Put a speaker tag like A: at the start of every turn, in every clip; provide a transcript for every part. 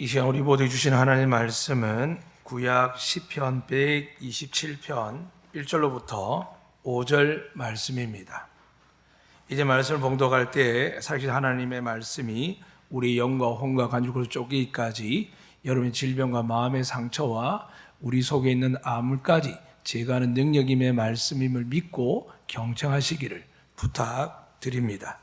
A: 이 시간 우리 모두 주신 하나님의 말씀은 구약 시편 127편 1절로부터 5절 말씀입니다. 이제 말씀을 봉독할 때 살아계신 하나님의 말씀이 우리 영과 혼과 간죽으로 쪼개기까지 여러분의 질병과 마음의 상처와 우리 속에 있는 암울까지 제거하는 능력임의 말씀임을 믿고 경청하시기를 부탁드립니다.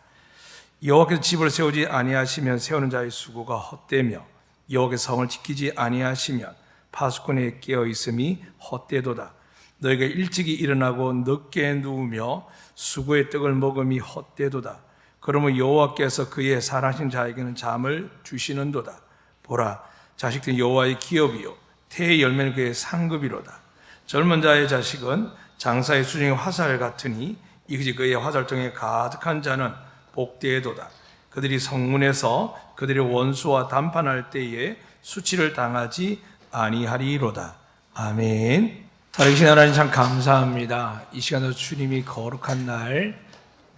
A: 여호와께서 집을 세우지 아니하시면 세우는 자의 수고가 헛되며 여호와께서 성을 지키지 아니하시면 파수꾼의 깨어 있음이 헛되도다. 너희가 일찍이 일어나고 늦게 누우며 수고의 떡을 먹음이 헛되도다. 그러면 여호와께서 그의 사랑하신 자에게는 잠을 주시는도다. 보라, 자식들은 여호와의 기업이요 태의 열매는 그의 상급이로다. 젊은 자의 자식은 장사의 수중의 화살 같으니 이것이 그의 화살통에 가득한 자는 복되도다. 그들이 성문에서 그들의 원수와 담판할 때에 수치를 당하지 아니하리로다. 아멘. 살아계신 하나님 참 감사합니다. 이 시간도 주님이 거룩한 날,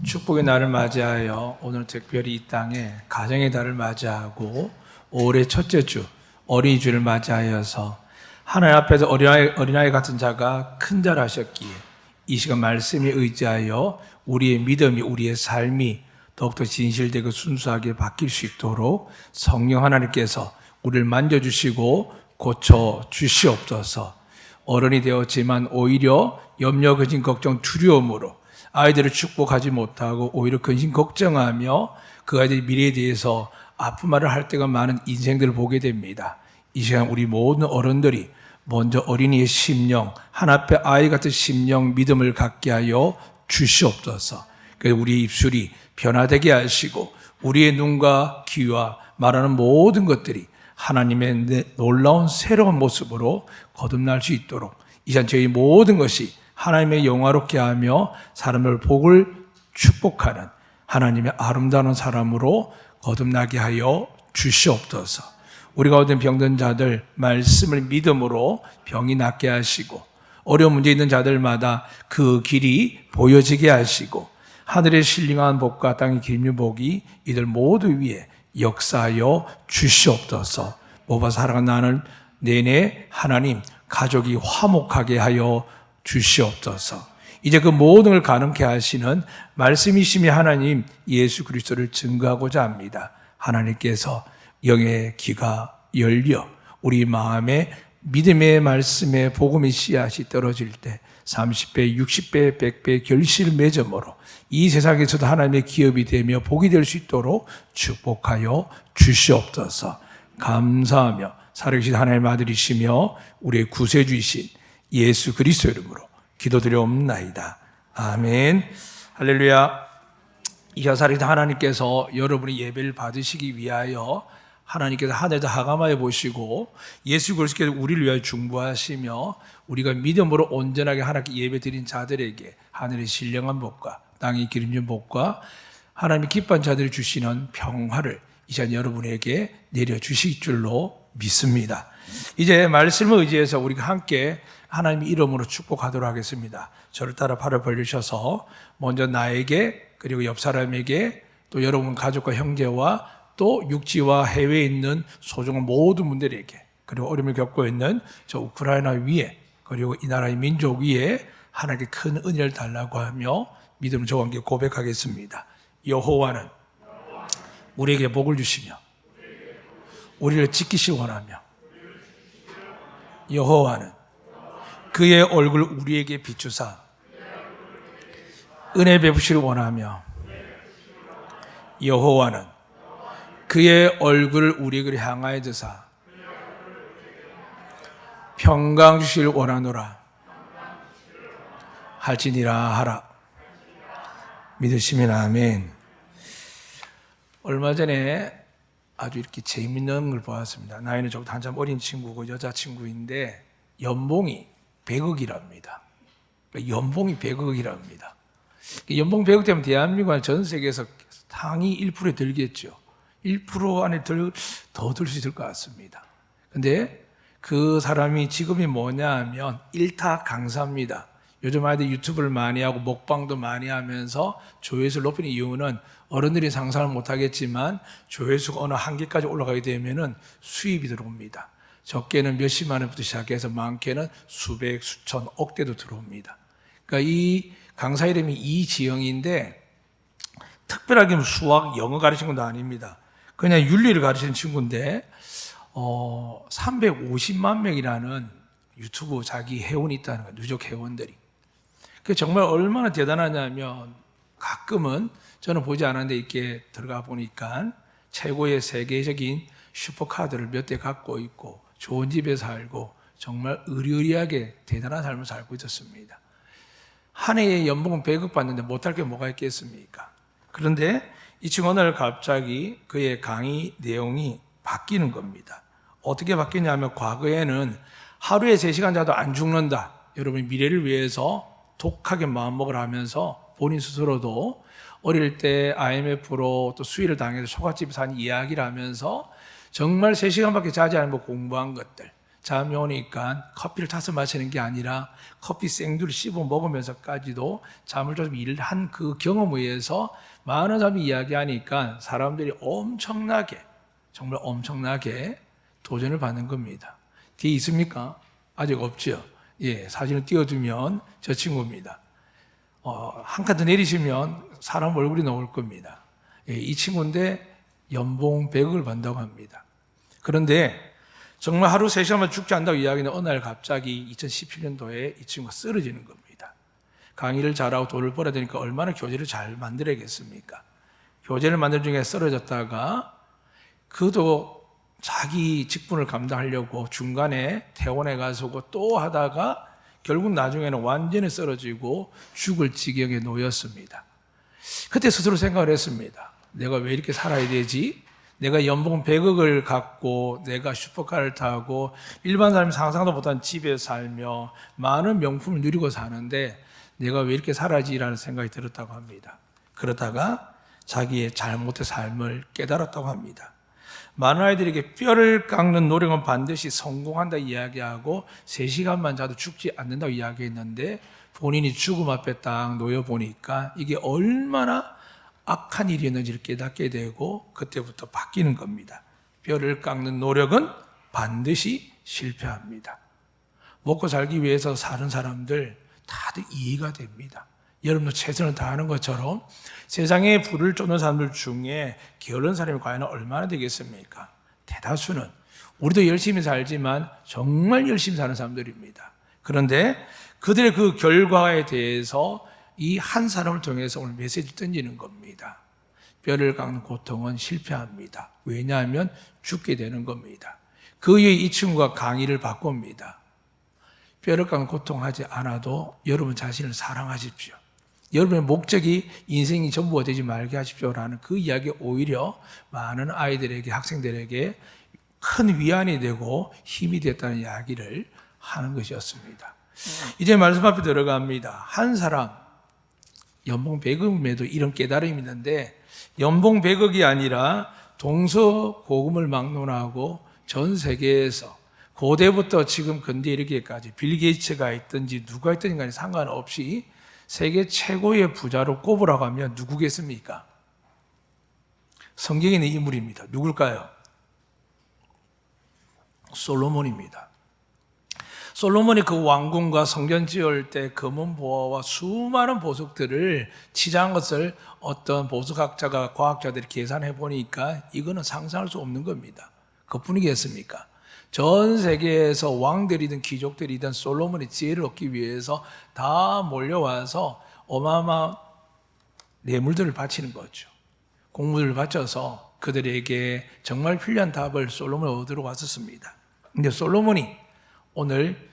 A: 축복의 날을 맞이하여 오늘 특별히 이 땅에 가정의 달을 맞이하고 올해 첫째 주 어린이주를 맞이하여서 하나님 앞에서 어린아이 같은 자가 큰 자를 하셨기에 이 시간 말씀에 의지하여 우리의 믿음이, 우리의 삶이 더욱더 진실되고 순수하게 바뀔 수 있도록 성령 하나님께서 우리를 만져주시고 고쳐주시옵소서. 어른이 되었지만 오히려 염려, 근심, 걱정, 두려움으로 아이들을 축복하지 못하고 오히려 근심, 걱정하며 그 아이들의 미래에 대해서 아픈 말을 할 때가 많은 인생들을 보게 됩니다. 이 시간 우리 모든 어른들이 먼저 어린이의 심령, 하나님의 아이 같은 심령, 믿음을 갖게 하여 주시옵소서. 그래서 우리의 입술이 변화되게 하시고 우리의 눈과 귀와 말하는 모든 것들이 하나님의 놀라운 새로운 모습으로 거듭날 수 있도록 이 시간 저희 모든 것이 하나님의 영화롭게 하며 사람을 복을 축복하는 하나님의 아름다운 사람으로 거듭나게 하여 주시옵소서. 우리 가운데 병든 자들 말씀을 믿음으로 병이 낫게 하시고 어려운 문제 있는 자들마다 그 길이 보여지게 하시고 하늘의 신령한 복과 땅의 기름진 복이 이들 모두 위에 역사하여 주시옵소서. 모바 살아가는 내내 하나님 가족이 화목하게 하여 주시옵소서. 이제 그 모든 걸 가능케 하시는 말씀이시며 하나님 예수 그리스도를 증거하고자 합니다. 하나님께서 영의 귀가 열려 우리 마음에 믿음의 말씀에 복음의 씨앗이 떨어질 때 30배, 60배, 100배 결실 맺음으로 이 세상에서도 하나님의 기업이 되며 복이 될 수 있도록 축복하여 주시옵소서. 감사하며 살아계신 하나님의 아들이시며 우리의 구세주이신 예수 그리스도 이름으로 기도드려옵나이다. 아멘. 할렐루야. 이 살아계신 하나님께서 여러분의 예배를 받으시기 위하여 하나님께서 하늘에서 하감하여 보시고 예수 그리스도께서 우리를 위하여 중보하시며 우리가 믿음으로 온전하게 하나님께 예배드린 자들에게 하늘의 신령한 복과 땅의 기름진 복과 하나님이 기뻐한 자들이 주시는 평화를 이 시간 여러분에게 내려주실 줄로 믿습니다. 이제 말씀을 의지해서 우리가 함께 하나님의 이름으로 축복하도록 하겠습니다. 저를 따라 팔을 벌리셔서 먼저 나에게 그리고 옆 사람에게 또 여러분 가족과 형제와 또 육지와 해외에 있는 소중한 모든 분들에게 그리고 어려움을 겪고 있는 저 우크라이나 위에 그리고 이 나라의 민족 위에 하나님께 큰 은혜를 달라고 하며 믿음을 저와 함께 고백하겠습니다. 여호와는 우리에게 복을 주시며 우리를 지키시기 원하며 여호와는 그의 얼굴 우리에게 비추사 은혜 베푸시기를 원하며 여호와는 그의 얼굴을 우리에게 향하여 드사 평강 주시기를 원하노라 할지니라 하라. 믿으시면 아멘. 얼마 전에 아주 이렇게 재밌는 걸 보았습니다. 나이는 저보다 한참 어린 친구고 여자친구인데 연봉이 100억이랍니다. 연봉이 100억이랍니다. 연봉 100억 되면 대한민국은 전 세계에서 상위 1%에 들겠죠. 1% 안에 더 들 수 있을 것 같습니다. 근데 그 사람이 직업이 뭐냐 하면 일타 강사입니다. 요즘 아이들 유튜브를 많이 하고 먹방도 많이 하면서 조회수를 높이는 이유는 어른들이 상상을 못하겠지만 조회수가 어느 한계까지 올라가게 되면은 수입이 들어옵니다. 적게는 몇십만 원부터 시작해서 많게는 수백, 수천, 억대도 들어옵니다. 그러니까 이 강사 이름이 이지영인데 특별하게 수학, 영어 가르치는 것도 아닙니다. 그냥 윤리를 가르치는 친구인데 350만 명이라는 유튜브 자기 회원이 있다는 거예요. 누적 회원들이. 그 정말 얼마나 대단하냐면 가끔은 저는 보지 않았는데 이렇게 들어가 보니까 최고의 세계적인 슈퍼카드를 몇 대 갖고 있고 좋은 집에 살고 정말 의리의리하게 대단한 삶을 살고 있었습니다. 한 해에 연봉은 100억 받는데 못할 게 뭐가 있겠습니까? 그런데 이 친구 오늘 갑자기 그의 강의 내용이 바뀌는 겁니다. 어떻게 바뀌냐면 과거에는 하루에 3시간 자도 안 죽는다. 여러분 미래를 위해서 독하게 마음먹으라 하면서 본인 스스로도 어릴 때 IMF로 또 수위를 당해서 초가집에서 한 이야기를 하면서 정말 3시간밖에 자지 않고 공부한 것들 잠이 오니까 커피를 타서 마시는 게 아니라 커피 생두를 씹어 먹으면서까지도 잠을 좀 일한 그 경험에 의해서 많은 사람이 이야기하니까 사람들이 정말 엄청나게 도전을 받는 겁니다. 뒤에 있습니까? 아직 없죠? 예, 사진을 띄워주면 저 친구입니다. 한 칸 더 내리시면 사람 얼굴이 나올 겁니다. 예, 이 친구인데 연봉 100억을 받는다고 합니다. 그런데 정말 하루 3시간만 죽지 않는다고 이야기는 어느 날 갑자기 2017년도에 이 친구가 쓰러지는 겁니다. 강의를 잘하고 돈을 벌어야 되니까 얼마나 교재를 잘 만들어야겠습니까? 교재를 만들 중에 쓰러졌다가 그도 자기 직분을 감당하려고 중간에 퇴원해 가지고 또 하다가 결국 나중에는 완전히 쓰러지고 죽을 지경에 놓였습니다. 그때 스스로 생각을 했습니다. 내가 왜 이렇게 살아야 되지? 내가 연봉 100억을 갖고 내가 슈퍼카를 타고 일반 사람이 상상도 못한 집에 살며 많은 명품을 누리고 사는데 내가 왜 이렇게 살아야지라는 생각이 들었다고 합니다. 그러다가 자기의 잘못의 삶을 깨달았다고 합니다. 많은 아이들에게 뼈를 깎는 노력은 반드시 성공한다 이야기하고 3시간만 자도 죽지 않는다고 이야기했는데 본인이 죽음 앞에 딱 놓여보니까 이게 얼마나 악한 일이었는지를 깨닫게 되고 그때부터 바뀌는 겁니다. 뼈를 깎는 노력은 반드시 실패합니다. 먹고 살기 위해서 사는 사람들 다들 이해가 됩니다. 여러분도 최선을 다하는 것처럼 세상에 불을 쫓는 사람들 중에 게으른 사람이 과연 얼마나 되겠습니까? 대다수는 우리도 열심히 살지만 정말 열심히 사는 사람들입니다. 그런데 그들의 그 결과에 대해서 이 한 사람을 통해서 오늘 메시지를 던지는 겁니다. 뼈를 깎는 고통은 실패합니다. 왜냐하면 죽게 되는 겁니다. 그 이후에 이 친구가 강의를 바꿉니다. 뼈를 깎는 고통하지 않아도 여러분 자신을 사랑하십시오. 여러분의 목적이 인생이 전부가 되지 말게 하십시오라는 그 이야기 오히려 많은 아이들에게 학생들에게 큰 위안이 되고 힘이 됐다는 이야기를 하는 것이었습니다. 이제 말씀 앞에 들어갑니다. 한 사람 연봉 100억임에도 이런 깨달음이 있는데 연봉 100억이 아니라 동서고금을 막론하고 전 세계에서 고대부터 지금 근대 이르기까지 빌 게이츠가 있든지 누가 있든지 간에 상관없이 세계 최고의 부자로 꼽으라고 하면 누구겠습니까? 성경에 있는 인물입니다. 누굴까요? 솔로몬입니다. 솔로몬이 그 왕궁과 성전 지을 때 금은 보화와 수많은 보석들을 치장한 것을 어떤 보석학자가 과학자들이 계산해 보니까 이거는 상상할 수 없는 겁니다. 그뿐이겠습니까? 전 세계에서 왕들이든 귀족들이든 솔로몬의 지혜를 얻기 위해서 다 몰려와서 어마어마한 뇌물들을 바치는 거죠. 공물을 바쳐서 그들에게 정말 필요한 답을 솔로몬이 얻으러 왔었습니다. 근데 솔로몬이 오늘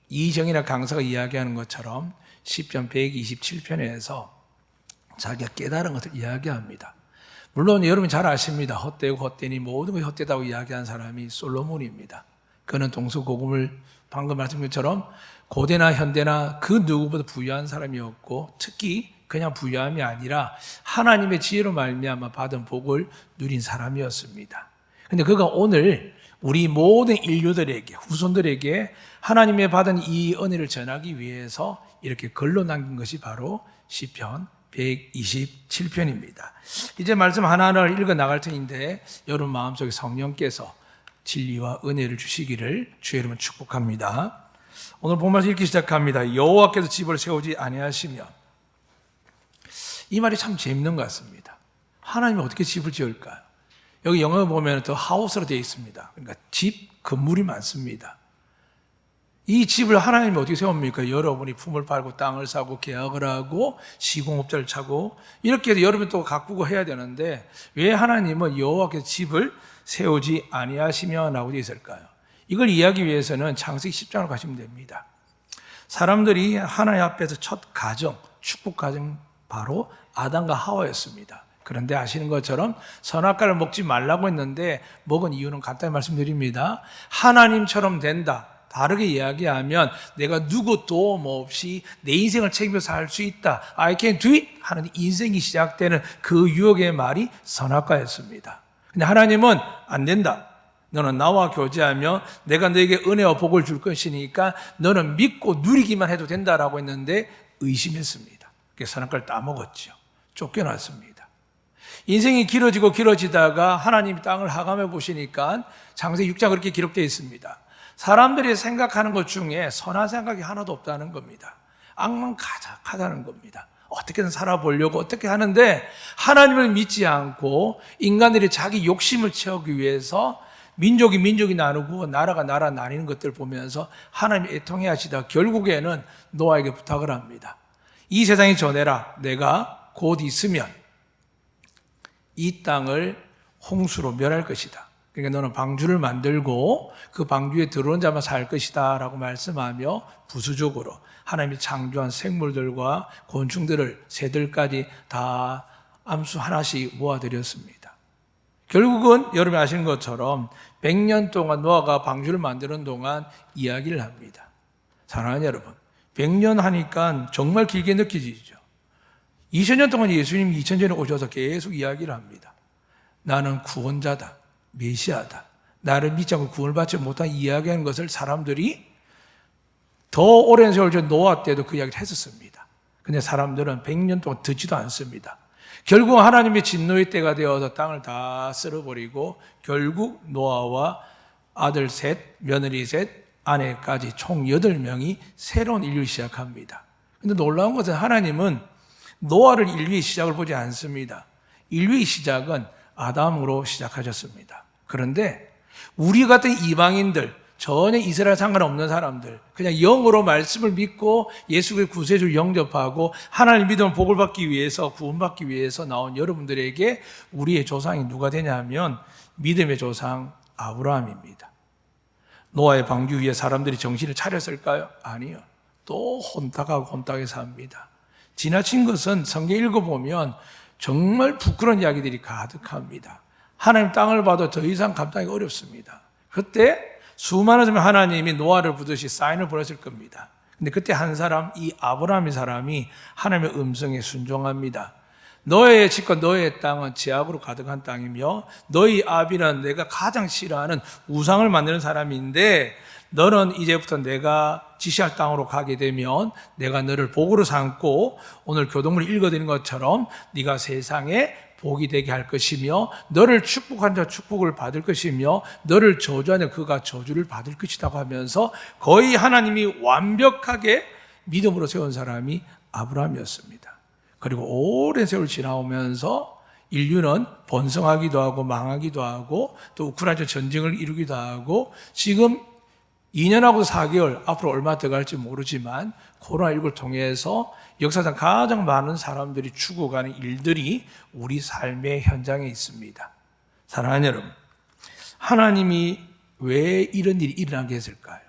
A: 이정이나 강사가 이야기하는 것처럼 시편 127편에서 자기가 깨달은 것을 이야기합니다. 물론 여러분 잘 아십니다. 헛되고 헛되니 모든 것이 헛되다고 이야기한 사람이 솔로몬입니다. 그는 동서고금을 방금 말씀드린 것처럼 고대나 현대나 그 누구보다 부유한 사람이었고 특히 그냥 부유함이 아니라 하나님의 지혜로 말미암아 받은 복을 누린 사람이었습니다. 근데 그가 오늘 우리 모든 인류들에게, 후손들에게 하나님의 받은 이 은혜를 전하기 위해서 이렇게 글로 남긴 것이 바로 시편 127편입니다. 이제 말씀 하나하나를 읽어 나갈 터인데 여러분 마음속에 성령께서 진리와 은혜를 주시기를 주의 이름으로 축복합니다. 오늘 본문에서 읽기 시작합니다. 여호와께서 집을 세우지 아니하시며. 이 말이 참 재밌는 것 같습니다. 하나님이 어떻게 집을 지을까요? 여기 영어에 보면 더 하우스로 되어 있습니다. 그러니까 집, 건물이 많습니다. 이 집을 하나님이 어떻게 세웁니까? 여러분이 품을 팔고 땅을 사고 계약을 하고 시공업자를 차고 이렇게 해서 여러분이 또 가꾸고 해야 되는데 왜 하나님은 여호와께서 집을 세우지 아니하시며 라고 되어 있을까요? 이걸 이해하기 위해서는 창세기 10장으로 가시면 됩니다. 사람들이 하나님 앞에서 첫 가정, 축복 가정 바로 아담과 하와였습니다. 그런데 아시는 것처럼 선악과를 먹지 말라고 했는데 먹은 이유는 간단히 말씀드립니다. 하나님처럼 된다. 다르게 이야기하면 내가 누구 도움 없이 내 인생을 책임져서 살 수 있다. I can do it 하는 인생이 시작되는 그 유혹의 말이 선악과였습니다. 근데 하나님은 안 된다. 너는 나와 교제하며 내가 너에게 은혜와 복을 줄 것이니까 너는 믿고 누리기만 해도 된다라고 했는데 의심했습니다. 그래서 선악과를 따먹었죠. 쫓겨났습니다. 인생이 길어지다가 하나님이 땅을 하감해 보시니까 창세기 6장 그렇게 기록되어 있습니다. 사람들이 생각하는 것 중에 선한 생각이 하나도 없다는 겁니다. 악만 가득하다는 겁니다. 어떻게든 살아보려고 어떻게 하는데 하나님을 믿지 않고 인간들이 자기 욕심을 채우기 위해서 민족이 나누고 나라가 나라 나뉘는 것들을 보면서 하나님이 애통해 하시다 결국에는 노아에게 부탁을 합니다. 이 세상에 전해라. 내가 곧 있으면 이 땅을 홍수로 멸할 것이다. 그러니까 너는 방주를 만들고 그 방주에 들어온 자만 살 것이다 라고 말씀하며 부수적으로 하나님이 창조한 생물들과 곤충들을 새들까지 다 암수 하나씩 모아드렸습니다. 결국은 여러분이 아시는 것처럼 100년 동안 노아가 방주를 만드는 동안 이야기를 합니다. 사랑하는 여러분, 100년 하니까 정말 길게 느껴지죠. 2000년 동안 예수님이 2000년에 오셔서 계속 이야기를 합니다. 나는 구원자다. 메시아다. 나를 믿지 않고 구원을 받지 못한 이야기하는 것을 사람들이 더 오랜 세월 전 노아 때도 그 이야기를 했었습니다. 근데 사람들은 100년 동안 듣지도 않습니다. 결국 하나님의 진노의 때가 되어서 땅을 다 쓸어버리고 결국 노아와 아들 셋, 며느리 셋, 아내까지 총 8명이 새로운 인류를 시작합니다. 근데 놀라운 것은 하나님은 노아를 인류의 시작을 보지 않습니다. 인류의 시작은 아담으로 시작하셨습니다. 그런데 우리 같은 이방인들, 전혀 이스라엘 상관없는 사람들, 그냥 영으로 말씀을 믿고 예수의 구세주를 영접하고 하나님 믿음을 복을 받기 위해서, 구원받기 위해서 나온 여러분들에게 우리의 조상이 누가 되냐면 믿음의 조상 아브라함입니다. 노아의 방주 위에 사람들이 정신을 차렸을까요? 아니요. 또 혼탁하고 혼탁하게 삽니다. 지나친 것은 성경 읽어보면 정말 부끄러운 이야기들이 가득합니다. 하나님 땅을 봐도 더 이상 감당하기 어렵습니다. 그때 수많은 점에 하나님이 노아를 부르듯이 사인을 보냈을 겁니다. 근데 그때 한 사람, 이 아브라함의 사람이 하나님의 음성에 순종합니다. 너의 집과 너의 땅은 죄악으로 가득한 땅이며 너희 아비는 내가 가장 싫어하는 우상을 만드는 사람인데 너는 이제부터 내가 지시할 땅으로 가게 되면 내가 너를 복으로 삼고 오늘 교동을 읽어드린 것처럼 네가 세상에 복이 되게 할 것이며 너를 축복한 자 축복을 받을 것이며 너를 저주하는 그가 저주를 받을 것이라고 하면서 거의 하나님이 완벽하게 믿음으로 세운 사람이 아브라함이었습니다. 그리고 오랜 세월 지나오면서 인류는 번성하기도 하고 망하기도 하고 또 우크라이나 전쟁을 이루기도 하고 지금 2년하고 4개월 앞으로 얼마 더 갈지 모르지만 코로나19를 통해서 역사상 가장 많은 사람들이 죽어가는 일들이 우리 삶의 현장에 있습니다. 사랑하는 여러분, 하나님이 왜 이런 일이 일어나게 했을까요?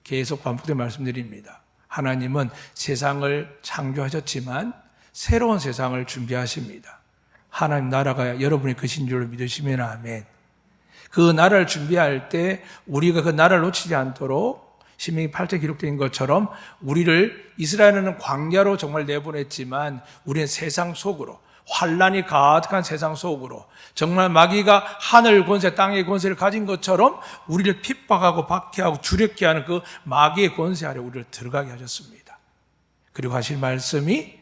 A: 계속 반복되어 말씀드립니다. 하나님은 세상을 창조하셨지만 새로운 세상을 준비하십니다. 하나님 나라가 여러분의 것인 줄로 믿으시면 아멘. 그 나라를 준비할 때 우리가 그 나라를 놓치지 않도록 신명기 8장 기록된 것처럼 우리를 이스라엘은 광야로 정말 내보냈지만 우리는 세상 속으로 환란이 가득한 세상 속으로 정말 마귀가 하늘 권세, 땅의 권세를 가진 것처럼 우리를 핍박하고 박해하고 두렵게 하는 그 마귀의 권세 아래 우리를 들어가게 하셨습니다. 그리고 하실 말씀이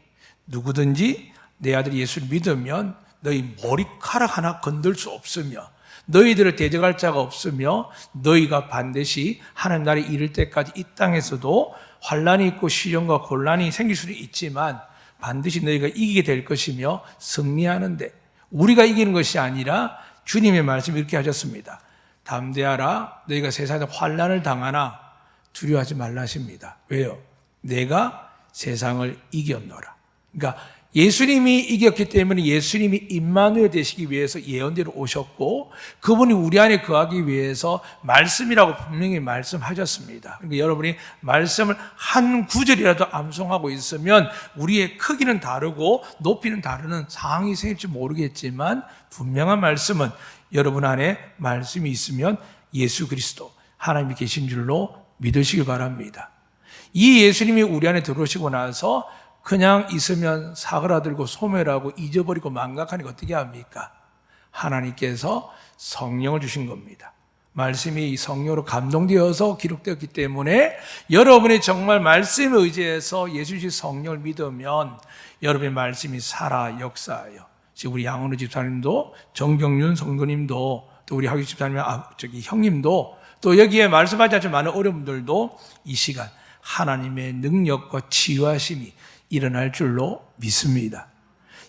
A: 누구든지 내 아들 예수를 믿으면 너희 머리카락 하나 건들 수 없으며 너희들을 대적할 자가 없으며 너희가 반드시 하나님 나라에 이를 때까지 이 땅에서도 환란이 있고 시련과 곤란이 생길 수는 있지만 반드시 너희가 이기게 될 것이며 승리하는데 우리가 이기는 것이 아니라 주님의 말씀이 이렇게 하셨습니다. 담대하라 너희가 세상에 환란을 당하나 두려워하지 말라 하십니다. 왜요? 내가 세상을 이겼노라. 그러니까 예수님이 이겼기 때문에 예수님이 임마누엘 되시기 위해서 예언대로 오셨고 그분이 우리 안에 거하기 위해서 말씀이라고 분명히 말씀하셨습니다. 그러니까 여러분이 말씀을 한 구절이라도 암송하고 있으면 우리의 크기는 다르고 높이는 다르는 상황이 생길지 모르겠지만 분명한 말씀은 여러분 안에 말씀이 있으면 예수 그리스도 하나님이 계신 줄로 믿으시길 바랍니다. 이 예수님이 우리 안에 들어오시고 나서 그냥 있으면 사그라들고 소멸하고 잊어버리고 망각하니까 어떻게 합니까? 하나님께서 성령을 주신 겁니다. 말씀이 성령으로 감동되어서 기록되었기 때문에 여러분이 정말 말씀에 의지해서 예수 주신 성령을 믿으면 여러분의 말씀이 살아 역사하여 지금 우리 양은우 집사님도 정경윤 성도님도 또 우리 하규 집사님 형님도 또 여기에 말씀하지 않지만 많은 어려움들도 이 시간 하나님의 능력과 치유하심이 일어날 줄로 믿습니다.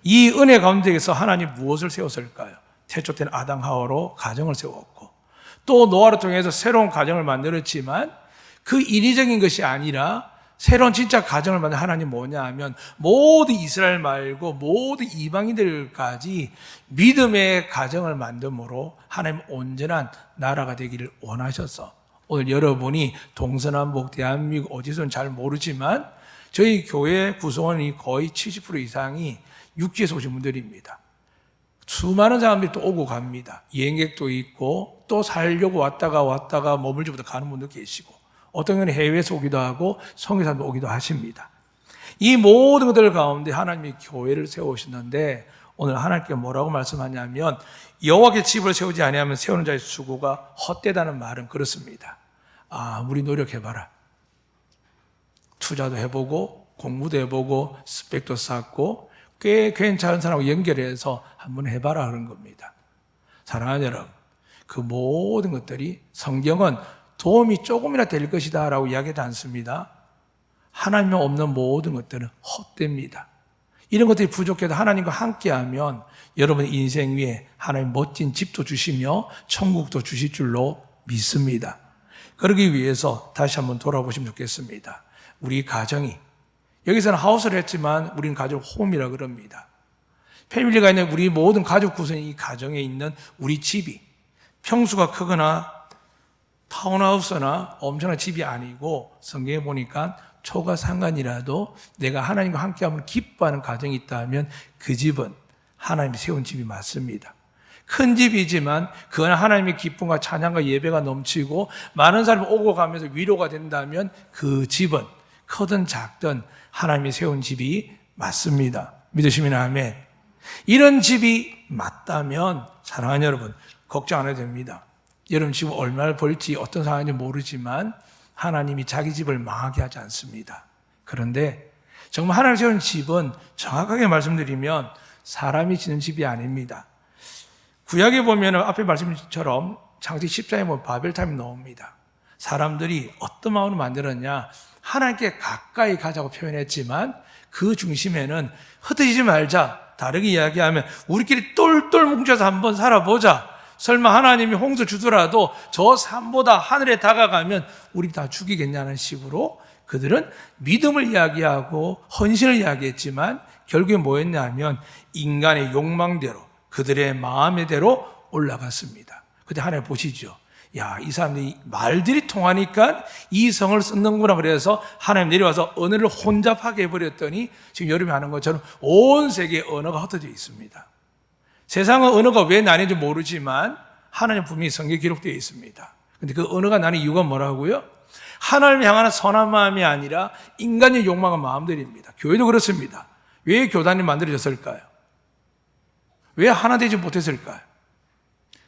A: 이 은혜 가운데에서 하나님 무엇을 세웠을까요? 태초된 아담 하와로 가정을 세웠고 또 노아를 통해서 새로운 가정을 만들었지만 그 인위적인 것이 아니라 새로운 진짜 가정을 만든 하나님 뭐냐 하면 모든 이스라엘 말고 모든 이방인들까지 믿음의 가정을 만듦으로 하나님 온전한 나라가 되기를 원하셔서 오늘 여러분이 동서남북 대한민국 어디서는 잘 모르지만 저희 교회 구성원이 거의 70% 이상이 육지에서 오신 분들입니다. 수많은 사람들이 또 오고 갑니다. 여행객도 있고 또 살려고 왔다가 머물지부터 가는 분도 계시고 어떤 경우는 해외에서 오기도 하고 성교사도 오기도 하십니다. 이 모든 것들 가운데 하나님이 교회를 세우시는데 오늘 하나님께 뭐라고 말씀하냐면 여호와께 집을 세우지 아니하면 세우는 자의 수고가 헛되다는 말은 그렇습니다. 아무리 노력해봐라. 투자도 해보고 공부도 해보고 스펙도 쌓고 꽤 괜찮은 사람하고 연결해서 한번 해봐라 그런 겁니다. 사랑하는 여러분, 그 모든 것들이 성경은 도움이 조금이나 될 것이다 라고 이야기하지 않습니다. 하나님 없는 모든 것들은 헛됩니다. 이런 것들이 부족해도 하나님과 함께하면 여러분 인생 위에 하나님 멋진 집도 주시며 천국도 주실 줄로 믿습니다. 그러기 위해서 다시 한번 돌아보시면 좋겠습니다. 우리 가정이 여기서는 하우스를 했지만 우리는 가족 홈이라 그럽니다. 패밀리가 있는 우리 모든 가족 구성이 이 가정에 있는 우리 집이 평수가 크거나 타운하우스나 엄청난 집이 아니고 성경에 보니까 초가 상간이라도 내가 하나님과 함께하면 기뻐하는 가정이 있다면 그 집은 하나님이 세운 집이 맞습니다. 큰 집이지만 그건 하나님의 기쁨과 찬양과 예배가 넘치고 많은 사람이 오고 가면서 위로가 된다면 그 집은 크든 작든 하나님이 세운 집이 맞습니다. 믿으시면 아멘. 이런 집이 맞다면 사랑하는 여러분 걱정 안 해도 됩니다. 여러분 지금 얼마를 벌지 어떤 상황인지 모르지만 하나님이 자기 집을 망하게 하지 않습니다. 그런데 정말 하나님 세운 집은 정확하게 말씀드리면 사람이 짓는 집이 아닙니다. 구약에 보면 앞에 말씀처럼 창세기 10장에 보면 바벨탑이 나옵니다. 사람들이 어떤 마음으로 만들었냐 하나님께 가까이 가자고 표현했지만 그 중심에는 흩어지지 말자. 다르게 이야기하면 우리끼리 똘똘 뭉쳐서 한번 살아보자. 설마 하나님이 홍수 주더라도 저 산보다 하늘에 다가가면 우리 다 죽이겠냐는 식으로 그들은 믿음을 이야기하고 헌신을 이야기했지만 결국에 뭐였냐 하면 인간의 욕망대로 그들의 마음의대로 올라갔습니다. 그때 하나님 보시죠. 야, 이 사람들이 말들이 통하니까 이 성을 쓰는구나. 그래서 하나님 내려와서 언어를 혼잡하게 해버렸더니 지금 여러분이 하는 것처럼 온 세계에 언어가 흩어져 있습니다. 세상은 언어가 왜 나뉘는지 모르지만 하나님 분명히 성경에 기록되어 있습니다. 근데 그 언어가 나는 이유가 뭐라고요? 하나님을 향하는 선한 마음이 아니라 인간의 욕망과 마음들입니다. 교회도 그렇습니다. 왜 교단이 만들어졌을까요? 왜 하나 되지 못했을까요?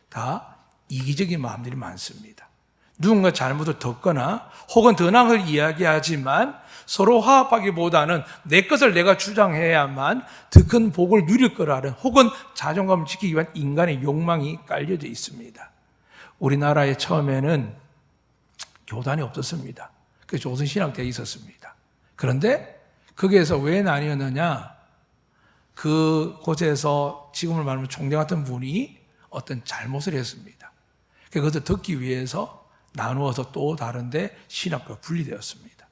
A: 다 이기적인 마음들이 많습니다. 누군가 잘못을 덮거나 혹은 더 나은 걸 이야기하지만 서로 화합하기보다는 내 것을 내가 주장해야만 더 큰 복을 누릴 거라는 혹은 자존감을 지키기 위한 인간의 욕망이 깔려져 있습니다. 우리나라에 처음에는 교단이 없었습니다. 그래서 조선신학대가 있었습니다. 그런데 거기에서 왜 나뉘었느냐? 그 곳에서 지금을 말하면 총장 같은 분이 어떤 잘못을 했습니다. 그것을 듣기 위해서 나누어서 또 다른데 신학과 분리되었습니다.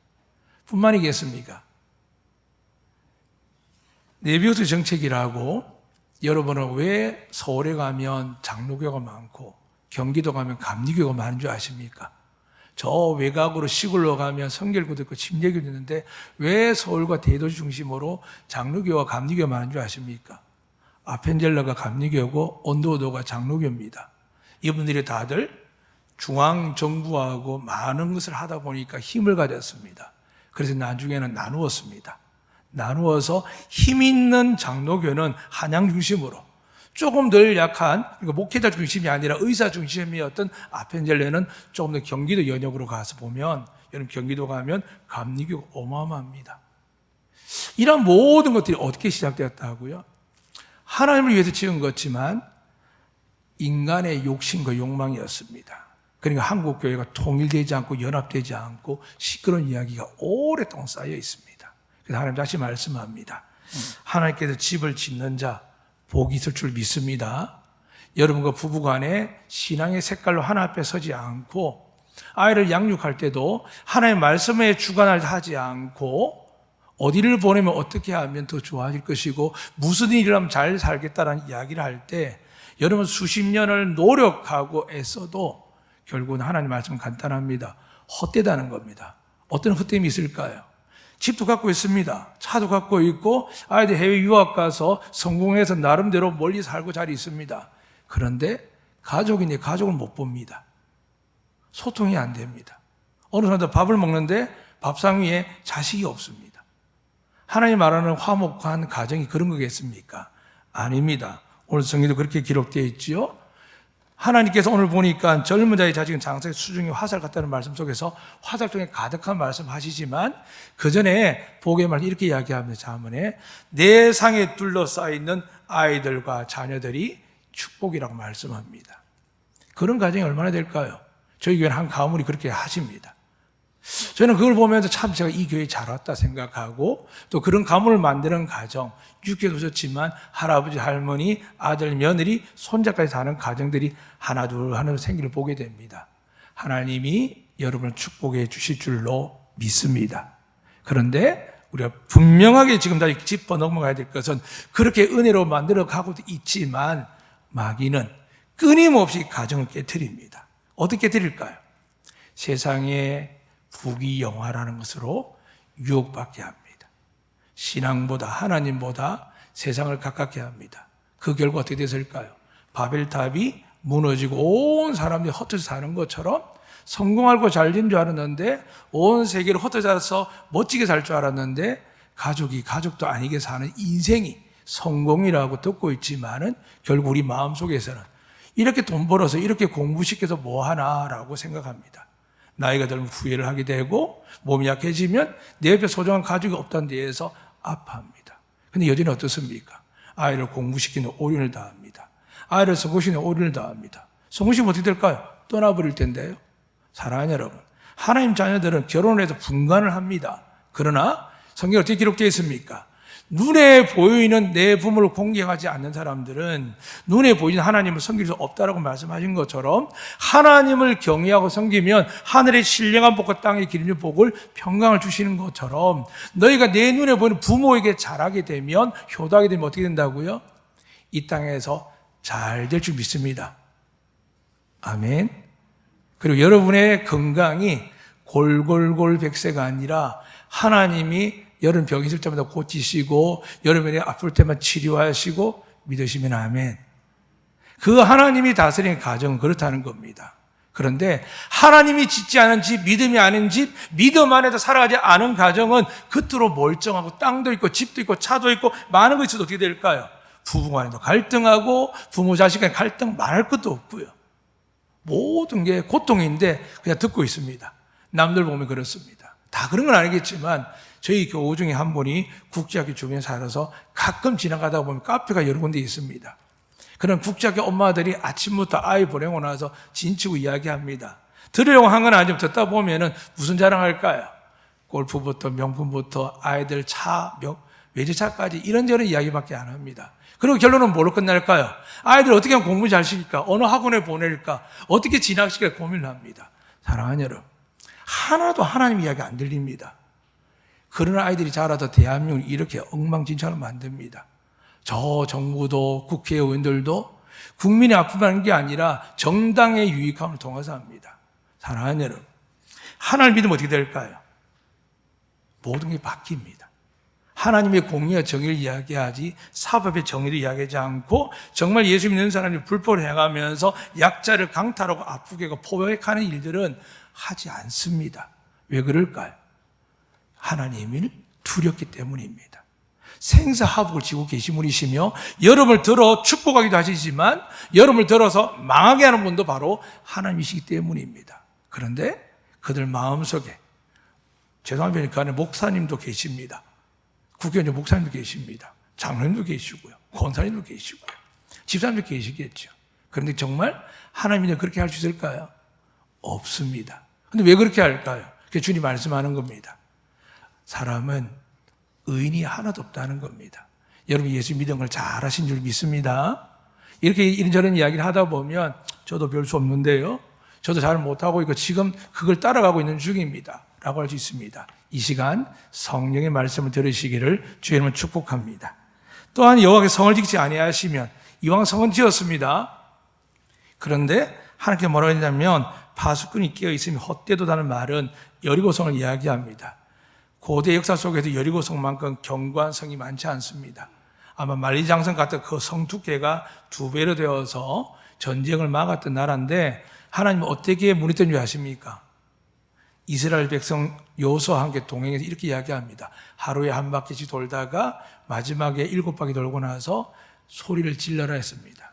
A: 뿐만이겠습니까? 내비우스 정책이라고 여러분은 왜 서울에 가면 장로교가 많고 경기도 가면 감리교가 많은 줄 아십니까? 저 외곽으로 시골로 가면 성결교도 있고 침례교도 있는데 왜 서울과 대도시 중심으로 장로교와 감리교가 많은 줄 아십니까? 아펜젤러가 감리교고 온도도가 장로교입니다. 이분들이 다들 중앙정부하고 많은 것을 하다 보니까 힘을 가졌습니다. 그래서 나중에는 나누었습니다. 나누어서 힘 있는 장로교는 한양 중심으로 조금 덜 약한, 그러니까 목회자 중심이 아니라 의사 중심이었던 아펜젤레는 조금 더 경기도 연역으로 가서 보면, 여러분 경기도 가면 감리교가 어마어마합니다. 이런 모든 것들이 어떻게 시작되었다고요? 하나님을 위해서 지은 것지만 인간의 욕심과 욕망이었습니다. 그러니까 한국 교회가 통일되지 않고 연합되지 않고 시끄러운 이야기가 오랫동안 쌓여 있습니다. 그래서 하나님 다시 말씀합니다. 하나님께서 집을 짓는 자 복이 있을 줄 믿습니다. 여러분과 부부간에 신앙의 색깔로 하나 앞에 서지 않고 아이를 양육할 때도 하나님의 말씀에 주관을 하지 않고 어디를 보내면 어떻게 하면 더 좋아질 것이고 무슨 일을 하면 잘 살겠다라는 이야기를 할 때 여러분 수십 년을 노력하고 애써도 결국은 하나님 말씀은 간단합니다. 헛되다는 겁니다. 어떤 헛됨이 있을까요? 집도 갖고 있습니다. 차도 갖고 있고 아이들 해외 유학 가서 성공해서 나름대로 멀리 살고 잘 있습니다. 그런데 가족인데 가족을 못 봅니다. 소통이 안 됩니다. 어느 사람도 밥을 먹는데 밥상 위에 자식이 없습니다. 하나님 말하는 화목한 가정이 그런 거겠습니까? 아닙니다. 오늘 성경도 그렇게 기록되어 있지요. 하나님께서 오늘 보니까 젊은 자의 자식은 장사의 수중에 화살 같다는 말씀 속에서 화살 중에 가득한 말씀 하시지만 그 전에 복의 말 이렇게 이야기합니다. 자문에 내 상에 둘러싸여 아이들과 자녀들이 축복이라고 말씀합니다. 그런 가정이 얼마나 될까요? 저희 교회는 한 가문이 그렇게 하십니다. 저는 그걸 보면서 참 제가 이 교회에 잘 왔다 생각하고 또 그런 가문을 만드는 가정, 육교도 좋지만 할아버지, 할머니, 아들, 며느리, 손자까지 사는 가정들이 하나 둘 하나 생기를 보게 됩니다. 하나님이 여러분을 축복해 주실 줄로 믿습니다. 그런데 우리가 분명하게 지금 다시 짚어 넘어가야 될 것은 그렇게 은혜로 만들어 가고도 있지만 마귀는 끊임없이 가정을 깨트립니다. 어떻게 깨트릴까요? 세상에 부귀영화라는 것으로 유혹받게 합니다. 신앙보다 하나님보다 세상을 가깝게 합니다. 그 결과 어떻게 됐을까요? 바벨탑이 무너지고 온 사람들이 흩어져 사는 것처럼 성공하고 잘 된 줄 알았는데 온 세계를 흩어져서 멋지게 살 줄 알았는데 가족이 가족도 아니게 사는 인생이 성공이라고 듣고 있지만은 결국 우리 마음속에서는 이렇게 돈 벌어서 이렇게 공부시켜서 뭐 하나라고 생각합니다. 나이가 들면 후회를 하게 되고 몸이 약해지면 내 옆에 소중한 가족이 없다는 데에서 아파합니다. 근데 여전히 어떻습니까? 아이를 공부시키는 오륜을 다합니다. 아이를 성공시키는 오륜을 다합니다. 성공시키면 어떻게 될까요? 떠나버릴 텐데요. 사랑하는 여러분, 하나님 자녀들은 결혼을 해서 분간을 합니다. 그러나 성경에 어떻게 기록되어 있습니까? 눈에 보이는 내 부모를 공경하지 않는 사람들은 눈에 보이는 하나님을 섬길 수 없다라고 말씀하신 것처럼 하나님을 경외하고 섬기면 하늘의 신령한 복과 땅에 기르는 복을 평강을 주시는 것처럼 너희가 내 눈에 보이는 부모에게 잘하게 되면 효도하게 되면 어떻게 된다고요? 이 땅에서 잘 될 줄 믿습니다. 아멘. 그리고 여러분의 건강이 골골골 백세가 아니라 하나님이 여러분 병 있을 때마다 고치시고 여러분이 아플 때만 치료하시고 믿으시면 아멘. 그 하나님이 다스리는 가정은 그렇다는 겁니다. 그런데 하나님이 짓지 않은 집, 믿음이 아닌 집, 믿음 안에서 살아가지 않은 가정은 겉으로 멀쩡하고 땅도 있고 집도 있고 차도 있고 많은 거 있어도 어떻게 될까요? 부부간에도 갈등하고 부모 자식 간에 갈등 말할 것도 없고요. 모든 게 고통인데 그냥 듣고 있습니다. 남들 보면 그렇습니다. 다 그런 건 아니겠지만 저희 교우 중에 한 분이 국제학교 주변에 살아서 가끔 지나가다 보면 카페가 여러 군데 있습니다. 그런 국제학교 엄마들이 아침부터 아이 보내고 나서 진치고 이야기합니다. 들으려고 한 건 아니지만 듣다 보면은 무슨 자랑할까요? 골프부터 명품부터 아이들 차, 외제차까지 이런저런 이야기밖에 안 합니다. 그리고 결론은 뭐로 끝날까요? 아이들 어떻게 하면 공부 잘 시킬까? 어느 학원에 보낼까? 어떻게 진학시킬까 고민을 합니다. 사랑하는 여러분, 하나도 하나님 이야기 안 들립니다. 그런 아이들이 자라서 대한민국을 이렇게 엉망진창을 만듭니다. 저 정부도 국회의원들도 국민의 아픔하는 게 아니라 정당의 유익함을 통해서 합니다. 사랑하는 여러분, 하나님 믿으면 어떻게 될까요? 모든 게 바뀝니다. 하나님의 공의와 정의를 이야기하지 사법의 정의를 이야기하지 않고 정말 예수 믿는 사람이 불법을 행하면서 약자를 강탈하고 아프게 하고 포획하는 일들은 하지 않습니다. 왜 그럴까요? 하나님을 두렵기 때문입니다. 생사하복을 지고 계신 분이시며 여러분을 들어 축복하기도 하시지만 여러분을 들어서 망하게 하는 분도 바로 하나님이시기 때문입니다. 그런데 그들 마음속에 죄송합니다. 그 안에 목사님도 계십니다. 국회의원 목사님도 계십니다. 장로님도 계시고요. 권사님도 계시고요. 집사님도 계시겠죠. 그런데 정말 하나님이 그렇게 할 수 있을까요? 없습니다. 그런데 왜 그렇게 할까요? 그게 주님 말씀하는 겁니다. 사람은 의인이 하나도 없다는 겁니다. 여러분 예수 믿은 걸 잘하신 줄 믿습니다. 이렇게 이런저런 이야기를 하다 보면 저도 별 수 없는데요. 저도 잘 못하고 있고 지금 그걸 따라가고 있는 중입니다. 라고 할 수 있습니다. 이 시간 성령의 말씀을 들으시기를 주의 이름으로 축복합니다. 또한 여호와께서 성을 지키지 아니하시면 이왕 성은 지었습니다. 그런데 하나님께 뭐라고 했냐면 파수꾼이 끼어 있으면 헛되도다는 말은 여리고성을 이야기합니다. 고대 역사 속에서 여리고성만큼 견고한 성이 많지 않습니다. 아마 만리장성 같은 그 성 두께가 2배로 되어서 전쟁을 막았던 나라인데 하나님은 어떻게 무너뜨린 줄 아십니까? 이스라엘 백성 여호수아와 함께 동행해서 이렇게 이야기합니다. 하루에 한 바퀴씩 돌다가 마지막에 7바퀴 돌고 나서 소리를 질러라 했습니다.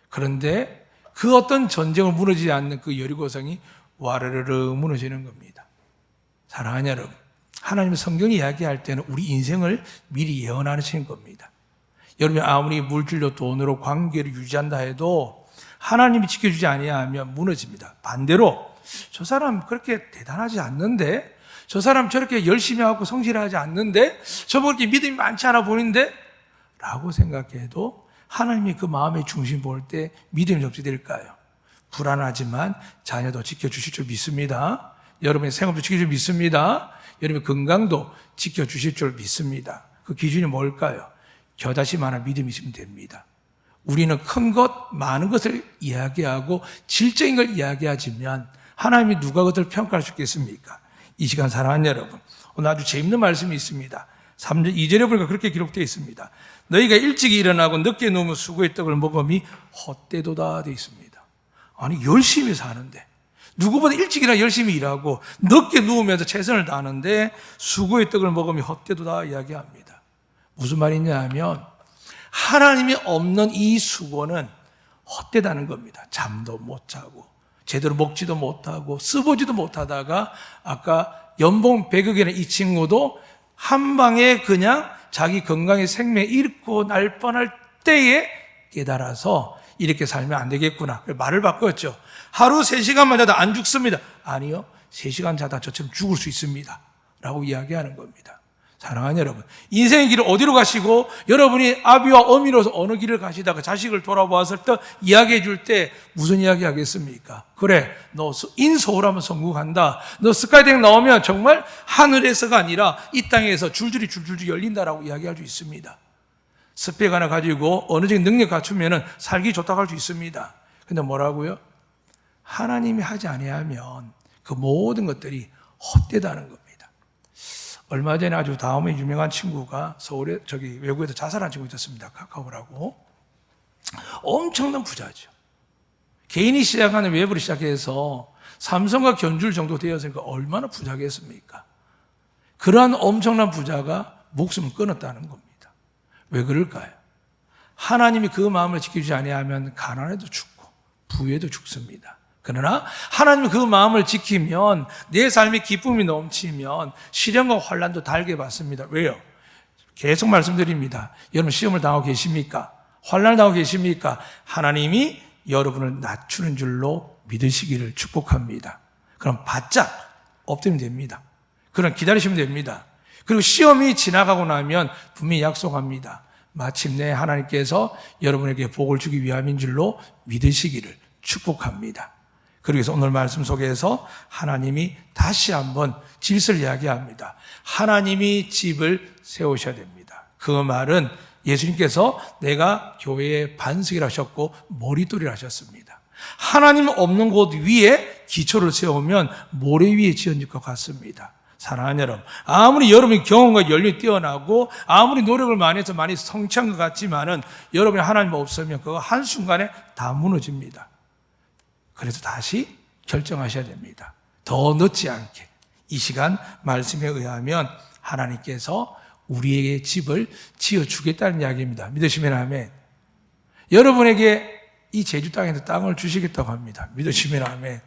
A: 그런데 그 어떤 전쟁을 무너지지 않는 그 여리고성이 와르르르 무너지는 겁니다. 사랑하는 여러분, 하나님의 성경이 이야기할 때는 우리 인생을 미리 예언하시는 겁니다. 여러분이 아무리 물질로 돈으로 관계를 유지한다 해도 하나님이 지켜주지 아니하면 무너집니다. 반대로 저 사람 그렇게 대단하지 않는데, 저 사람 저렇게 열심히 하고 성실하지 않는데, 저분 그렇게 믿음이 많지 않아 보이는데 라고 생각해도 하나님이 그 마음의 중심 볼 때 믿음이 어떻게 될까요? 불안하지만 자녀도 지켜주실 줄 믿습니다. 여러분의 생업도 지켜줄 줄 믿습니다. 여러분의 건강도 지켜주실 줄 믿습니다. 그 기준이 뭘까요? 겨자씨 만한 믿음이 있으면 됩니다. 우리는 큰 것, 많은 것을 이야기하고 질적인 걸 이야기하지만 하나님이 누가 그것을 평가할 수 있겠습니까? 이 시간 사랑하는 여러분, 오늘 아주 재밌는 말씀이 있습니다. 3절, 2절에 보니까 그렇게 기록되어 있습니다. 너희가 일찍 일어나고 늦게 누우면 수고의 떡을 먹음이 헛되도다 되어 있습니다. 아니 열심히 사는데 누구보다 일찍 일어나 열심히 일하고 늦게 누우면서 최선을 다하는데 수고의 떡을 먹음이 헛되도다 이야기합니다. 무슨 말이냐 하면 하나님이 없는 이 수고는 헛되다는 겁니다. 잠도 못 자고 제대로 먹지도 못하고 써보지도 못하다가 아까 연봉 100억이라는 이 친구도 한 방에 그냥 자기 건강의 생명을 잃고 날 뻔할 때에 깨달아서 이렇게 살면 안 되겠구나. 말을 바꿨죠. 하루 3시간만 자다 안 죽습니다. 아니요. 3시간 자다 저처럼 죽을 수 있습니다. 라고 이야기하는 겁니다. 사랑하는 여러분, 인생의 길을 어디로 가시고 여러분이 아비와 어미로서 어느 길을 가시다가 자식을 돌아보았을 때 이야기해 줄 때 무슨 이야기 하겠습니까? 그래, 너 인서울하면 성공한다. 너 스카이대학 나오면 정말 하늘에서가 아니라 이 땅에서 줄줄이 열린다라고 이야기할 수 있습니다. 스펙 하나 가지고 어느 정도 능력 갖추면 살기 좋다고 할 수 있습니다. 근데 뭐라고요? 하나님이 하지 아니하면 그 모든 것들이 헛되다는 겁니다. 얼마 전에 아주 다음에 유명한 친구가 서울에 외국에서 자살한 친구 있었습니다. 카카오라고. 엄청난 부자죠. 개인이 시작하는 웹으로 시작해서 삼성과 견줄 정도 되었으니까 얼마나 부자겠습니까? 그러한 엄청난 부자가 목숨을 끊었다는 겁니다. 왜 그럴까요? 하나님이 그 마음을 지키지 아니하면 가난해도 죽고 부에도 죽습니다. 그러나 하나님이 그 마음을 지키면 내 삶에 기쁨이 넘치면 시련과 환난도 달게 받습니다. 왜요? 계속 말씀드립니다. 여러분 시험을 당하고 계십니까? 환난을 당하고 계십니까? 하나님이 여러분을 낮추는 줄로 믿으시기를 축복합니다. 그럼 바짝 엎드리면 됩니다. 그럼 기다리시면 됩니다. 그리고 시험이 지나가고 나면 분명히 약속합니다. 마침내 하나님께서 여러분에게 복을 주기 위함인 줄로 믿으시기를 축복합니다. 그래서 오늘 말씀 속에서 하나님이 다시 한번 질서를 이야기합니다. 하나님이 집을 세우셔야 됩니다. 그 말은 예수님께서 내가 교회의 반석이라 하셨고 머릿돌이라 하셨습니다. 하나님 없는 곳 위에 기초를 세우면 모래 위에 지어질 것 같습니다. 사랑하는 여러분, 아무리 여러분이 경험과 연륜이 뛰어나고 아무리 노력을 많이 해서 많이 성취한 것 같지만은 여러분이 하나님 없으면 그거 한순간에 다 무너집니다. 그래서 다시 결정하셔야 됩니다. 더 늦지 않게 이 시간 말씀에 의하면 하나님께서 우리에게 집을 지어주겠다는 이야기입니다. 믿으시면 아멘. 여러분에게 이 제주 땅에서 땅을 주시겠다고 합니다. 믿으시면 아멘.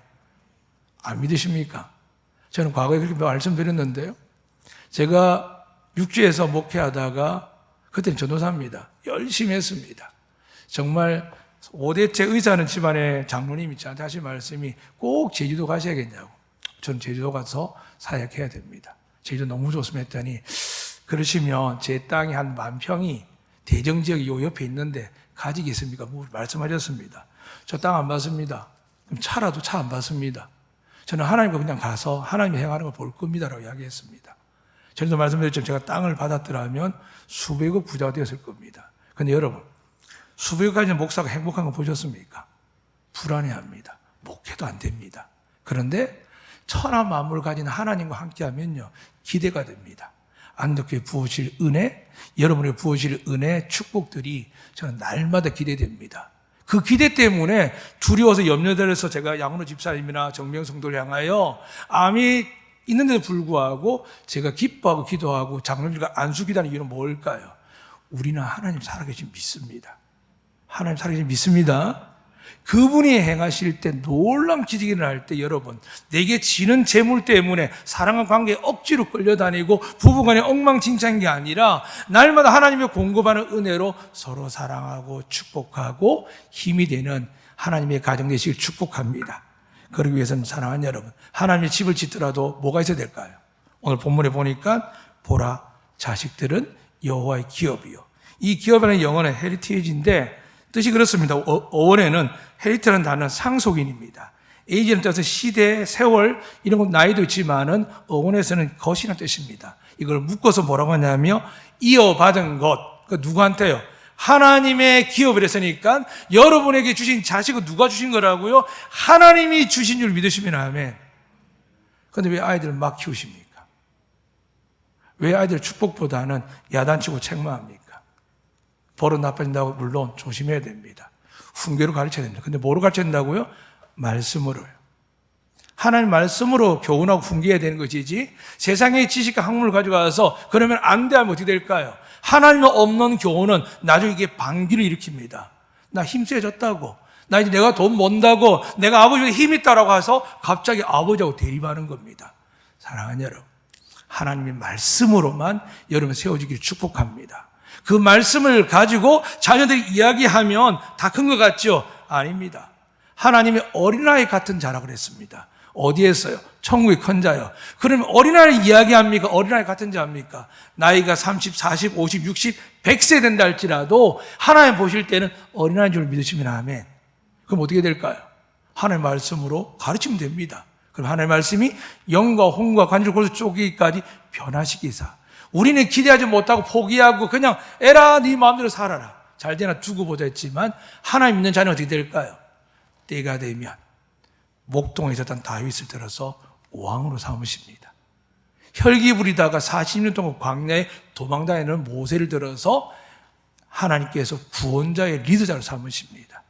A: 안 믿으십니까? 저는 과거에 그렇게 말씀드렸는데요. 제가 육지에서 목회하다가 그때는 전도사입니다. 열심히 했습니다. 정말 5대째 의사하는 집안의 장로님이 저한테 하신 말씀이 꼭 제주도 가셔야겠냐고. 저는 제주도 가서 사역해야 됩니다. 제주도 너무 좋습니다 했더니 그러시면 제 땅이 한 10,000평이 대정지역이 요 옆에 있는데 가지겠습니까? 뭐 말씀하셨습니다. 저 땅 안 받습니다. 그럼 차라도 차 안 받습니다. 저는 하나님과 그냥 가서 하나님이 행하는 걸 볼 겁니다라고 이야기했습니다. 전에도 말씀드렸지만 제가 땅을 받았더라면 수백억 부자가 되었을 겁니다. 그런데 여러분, 수백억 가진 목사가 행복한 거 보셨습니까? 불안해합니다. 목회도 안 됩니다. 그런데 천하 만물을 가진 하나님과 함께하면요 기대가 됩니다. 안덕교회 부어질 은혜, 여러분에게 부어질 은혜, 축복들이 저는 날마다 기대됩니다. 그 기대 때문에 두려워서 염려되어서 제가 양은호 집사님이나 정명 성도를 향하여 암이 있는데도 불구하고 제가 기뻐하고 기도하고 장로님과 안수기도하는 이유는 뭘까요? 우리는 하나님 살아계신 믿습니다. 하나님 살아계신 믿습니다. 그분이 행하실 때 놀라운 기적이 일어날 때 여러분 내게 지는 재물 때문에 사랑과 관계에 억지로 끌려다니고 부부간에 엉망진창인 게 아니라 날마다 하나님의 공급하는 은혜로 서로 사랑하고 축복하고 힘이 되는 하나님의 가정 되시길 축복합니다. 그러기 위해서는 사랑하는 여러분 하나님의 집을 짓더라도 뭐가 있어야 될까요? 오늘 본문에 보니까 보라 자식들은 여호와의 기업이요. 이 기업이라는 영어는 헤리티지인데 뜻이 그렇습니다. 어원에는 헤리트라는 단어는 상속인입니다. 에이지는 뜻은 시대, 세월 이런 것 나이도 있지만은 어원에서는 것이라는 뜻입니다. 이걸 묶어서 뭐라고 하냐면 이어받은 것. 그 누구한테요? 하나님의 기업을 했으니까 여러분에게 주신 자식은 누가 주신 거라고요? 하나님이 주신 줄 믿으시면 아멘. 그런데 왜 아이들을 막 키우십니까? 왜 아이들 축복보다는 야단치고 책망합니까? 버릇 나빠진다고 물론 조심해야 됩니다. 훈계로 가르쳐야 됩니다. 근데 뭐로 가르쳐야 된다고요? 말씀으로요. 하나님 말씀으로 교훈하고 훈계해야 되는 것이지 세상의 지식과 학문을 가져가서 그러면 안 돼 하면 어떻게 될까요? 하나님 없는 교훈은 나중에 이게 반기를 일으킵니다. 나 힘세졌다고. 나 이제 내가 돈 번다고 내가 아버지가 힘 있다라고 해서 갑자기 아버지하고 대립하는 겁니다. 사랑하는 여러분, 하나님의 말씀으로만 여러분 세워지기를 축복합니다. 그 말씀을 가지고 자녀들이 이야기하면 다 큰 것 같죠? 아닙니다. 하나님이 어린아이 같은 자라고 그랬습니다. 어디에서요? 천국의 큰 자요. 그러면 어린아이를 이야기합니까? 어린아이 같은 자입니까? 나이가 30, 40, 50, 60, 100세 된다 할지라도 하나님 보실 때는 어린아이인 줄 믿으시면 아멘. 그럼 어떻게 될까요? 하나님의 말씀으로 가르치면 됩니다. 그럼 하나님의 말씀이 영과 혼과 관절 골수 쪼개기까지 변화시키사 우리는 기대하지 못하고 포기하고 그냥 에라 네 마음대로 살아라. 잘 되나 두고 보자 했지만 하나님 믿는 자는 어떻게 될까요? 때가 되면 목동에 있었던 다윗을 들어서 왕으로 삼으십니다. 혈기 부리다가 40년 동안 광야에 도망다니는 모세를 들어서 하나님께서 구원자의 리더자로 삼으십니다.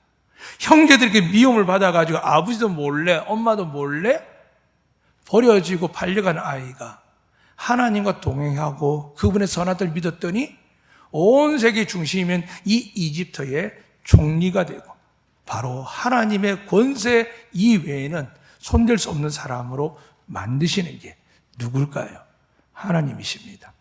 A: 형제들에게 미움을 받아가지고 아버지도 몰래 엄마도 몰래 버려지고 팔려가는 아이가 하나님과 동행하고 그분의 선한 뜻을 믿었더니 온 세계 중심이면 이 이집트의 총리가 되고 바로 하나님의 권세 이외에는 손댈 수 없는 사람으로 만드시는 게 누굴까요? 하나님이십니다.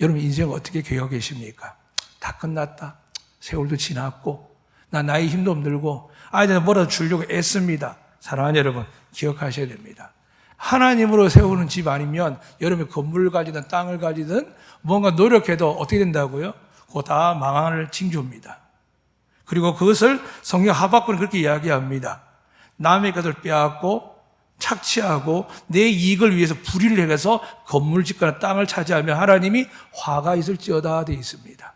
A: 여러분 인생 어떻게 계획하고 계십니까? 다 끝났다. 세월도 지났고 나 나이 힘도 없들고 아이들한테 뭐라도 주려고 애씁니다. 사랑하는 여러분 기억하셔야 됩니다. 하나님으로 세우는 집 아니면 여러분이 건물을 가지든 땅을 가지든 뭔가 노력해도 어떻게 된다고요? 그거 다 망할 징조입니다. 그리고 그것을 성경 하박국은 그렇게 이야기합니다. 남의 것을 빼앗고 착취하고 내 이익을 위해서 불의를 해서 건물을 짓거나 땅을 차지하면 하나님이 화가 있을지어다 되어 있습니다.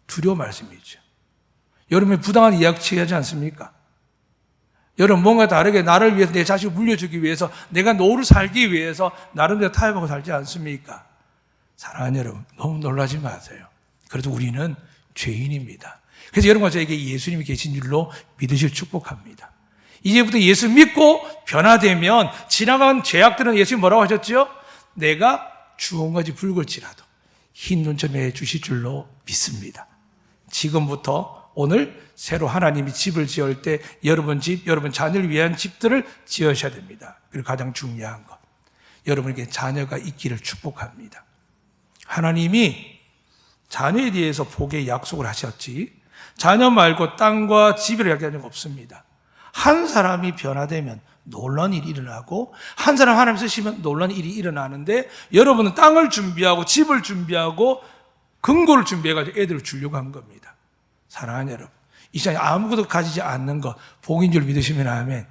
A: 두려운 말씀이죠. 여러분이 부당한 이익 취하지 않습니까? 여러분 뭔가 다르게 나를 위해서 내 자식을 물려주기 위해서 내가 노를 살기 위해서 나름대로 타협하고 살지 않습니까? 사랑하는 여러분 너무 놀라지 마세요. 그래도 우리는 죄인입니다. 그래서 여러분과 저에게 예수님이 계신 줄로 믿으실 축복합니다. 이제부터 예수 믿고 변화되면 지나간 죄악들은 예수님 뭐라고 하셨죠? 내가 주홍같이 붉을지라도 흰 눈처럼 해주실 줄로 믿습니다. 지금부터 오늘 새로 하나님이 집을 지을 때 여러분 집, 여러분 자녀를 위한 집들을 지으셔야 됩니다. 그리고 가장 중요한 것, 여러분에게 자녀가 있기를 축복합니다. 하나님이 자녀에 대해서 복의 약속을 하셨지 자녀 말고 땅과 집을 이야기하는 거 없습니다. 한 사람이 변화되면 놀라운 일이 일어나고 한 사람 하나님 쓰시면 놀라운 일이 일어나는데 여러분은 땅을 준비하고 집을 준비하고 근거를 준비해가지고 애들을 주려고 한 겁니다. 사랑하는 여러분, 이 시간에 아무것도 가지지 않는 것 복인 줄 믿으시면 아멘.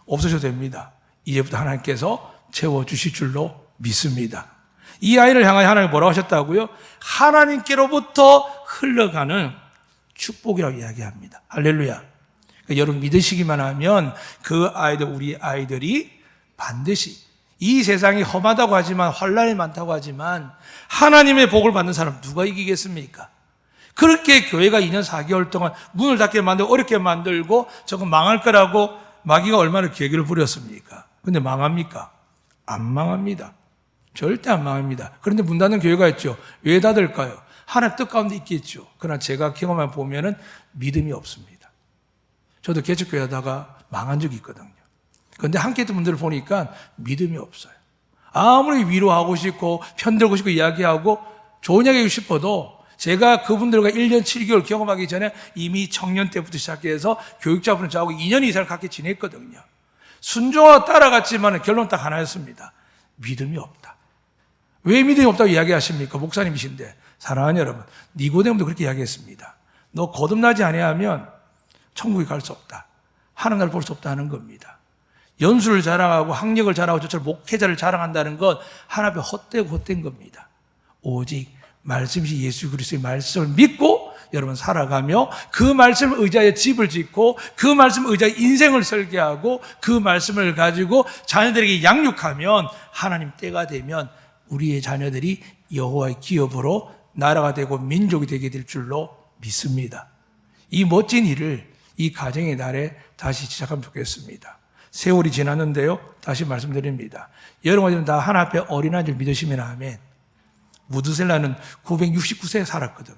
A: 없으셔도 됩니다. 이제부터 하나님께서 채워주실 줄로 믿습니다. 이 아이를 향하여 하나님이 뭐라고 하셨다고요? 하나님께로부터 흘러가는 축복이라고 이야기합니다. 할렐루야. 그러니까 여러분 믿으시기만 하면 그 아이들, 우리 아이들이 반드시 이 세상이 험하다고 하지만 환난이 많다고 하지만 하나님의 복을 받는 사람 누가 이기겠습니까? 그렇게 교회가 2년 4개월 동안 문을 닫게 만들고 어렵게 만들고 저거 망할 거라고 마귀가 얼마나 계획을 부렸습니까? 근데 망합니까? 안 망합니다. 절대 안 망합니다. 그런데 문 닫는 교회가 있죠. 왜 닫을까요? 하나님 뜻 가운데 있겠죠. 그러나 제가 경험해 보면은 믿음이 없습니다. 저도 개척교회 하다가 망한 적이 있거든요. 그런데 함께 했던 분들을 보니까 믿음이 없어요. 아무리 위로하고 싶고 편들고 싶고 이야기하고 좋은 이야기 하고 싶어도 제가 그분들과 1년 7개월 경험하기 전에 이미 청년 때부터 시작해서 교육자분을 저하고 2년 이상을 같이 지냈거든요. 순종하고 따라갔지만 결론 딱 하나였습니다. 믿음이 없다. 왜 믿음이 없다고 이야기하십니까? 목사님이신데. 사랑하는 여러분, 니고데모도 그렇게 이야기했습니다. 너 거듭나지 아니하면 천국에 갈 수 없다. 하나님 나라를 볼 수 없다는 겁니다. 연수를 자랑하고 학력을 자랑하고 저처럼 목회자를 자랑한다는 건 하나님 앞에 헛된 겁니다. 오직 말씀이신 예수 그리스도의 말씀을 믿고 여러분 살아가며 그 말씀을 의지하여 집을 짓고 그 말씀을 의지하여 인생을 설계하고 그 말씀을 가지고 자녀들에게 양육하면 하나님 때가 되면 우리의 자녀들이 여호와의 기업으로 나라가 되고 민족이 되게 될 줄로 믿습니다. 이 멋진 일을 이 가정의 날에 다시 시작하면 좋겠습니다. 세월이 지났는데요. 다시 말씀드립니다. 여러분들은 다 하나 앞에 어린아이인 줄 믿으시면 아멘. 무드셀라는 969세 살았거든요.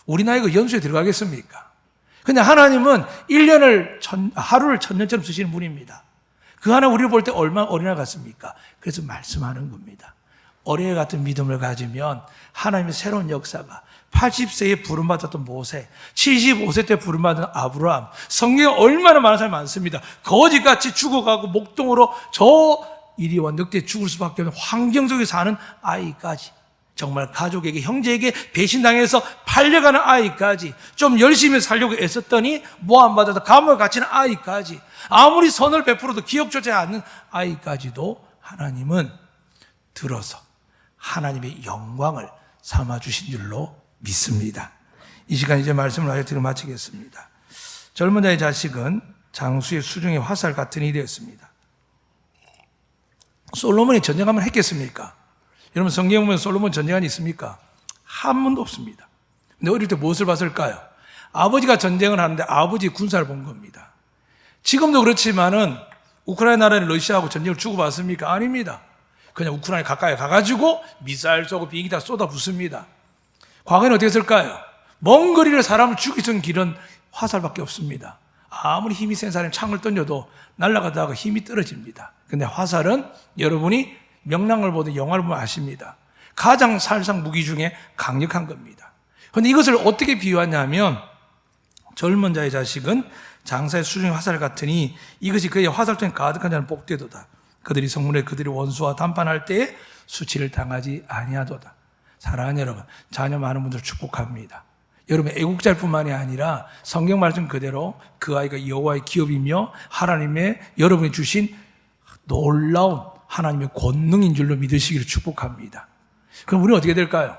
A: 우리 나이가 연수에 들어가겠습니까? 근데 하나님은 1년을 하루를 1000년처럼 쓰시는 분입니다. 그 하나 우리를 볼 때 얼마나 어린아 같습니까? 그래서 말씀하는 겁니다. 어린애 같은 믿음을 가지면 하나님의 새로운 역사가 80세에 부름받았던 모세, 75세 때 부름받은 아브라함, 성경에 얼마나 많은 사람이 많습니다. 거지같이 죽어가고 목동으로 저 이리와 늑대 죽을 수밖에 없는 환경 속에 사는 아이까지, 정말 가족에게 형제에게 배신당해서 팔려가는 아이까지, 좀 열심히 살려고 애썼더니 모함받아서 감옥에 갇히는 아이까지, 아무리 선을 베풀어도 기억조차 않는 아이까지도 하나님은 들어서 하나님의 영광을 삼아주신 줄로 믿습니다. 이 시간 이제 말씀을 아주 드리고 마치겠습니다. 젊은 자의 자식은 장수의 수중의 화살 같은 일이었습니다. 솔로몬이 전쟁하면 했겠습니까? 여러분 성경에 보면 솔로몬 전쟁한 있습니까? 한 번도 없습니다. 근데 어릴 때 무엇을 봤을까요? 아버지가 전쟁을 하는데 아버지 군사를 본 겁니다. 지금도 그렇지만은 우크라이나 나라는 러시아하고 전쟁을 주고받습니까? 아닙니다. 그냥 우크라이나 가까이 가가지고 미사일 쏘고 비행기 다 쏟아붓습니다. 과거에는 어떻게 했을까요? 먼 거리를 사람을 죽이기 전 길은 화살밖에 없습니다. 아무리 힘이 센 사람이 창을 던져도 날아가다가 힘이 떨어집니다. 근데 화살은 여러분이 명랑을 보든 영화를 보면 아십니다. 가장 살상 무기 중에 강력한 겁니다. 그런데 이것을 어떻게 비유하냐면 젊은 자의 자식은 장사의 수중의 화살 같으니 이것이 그의 화살통에 가득한 자는 복되도다. 그들이 성문에 그들의 원수와 담판할 때에 수치를 당하지 아니하도다. 사랑하는 여러분, 자녀 많은 분들 축복합니다. 여러분 애국자일 뿐만이 아니라 성경 말씀 그대로 그 아이가 여호와의 기업이며 하나님의 여러분이 주신 놀라운 하나님의 권능인 줄로 믿으시기를 축복합니다. 그럼 우리는 어떻게 될까요?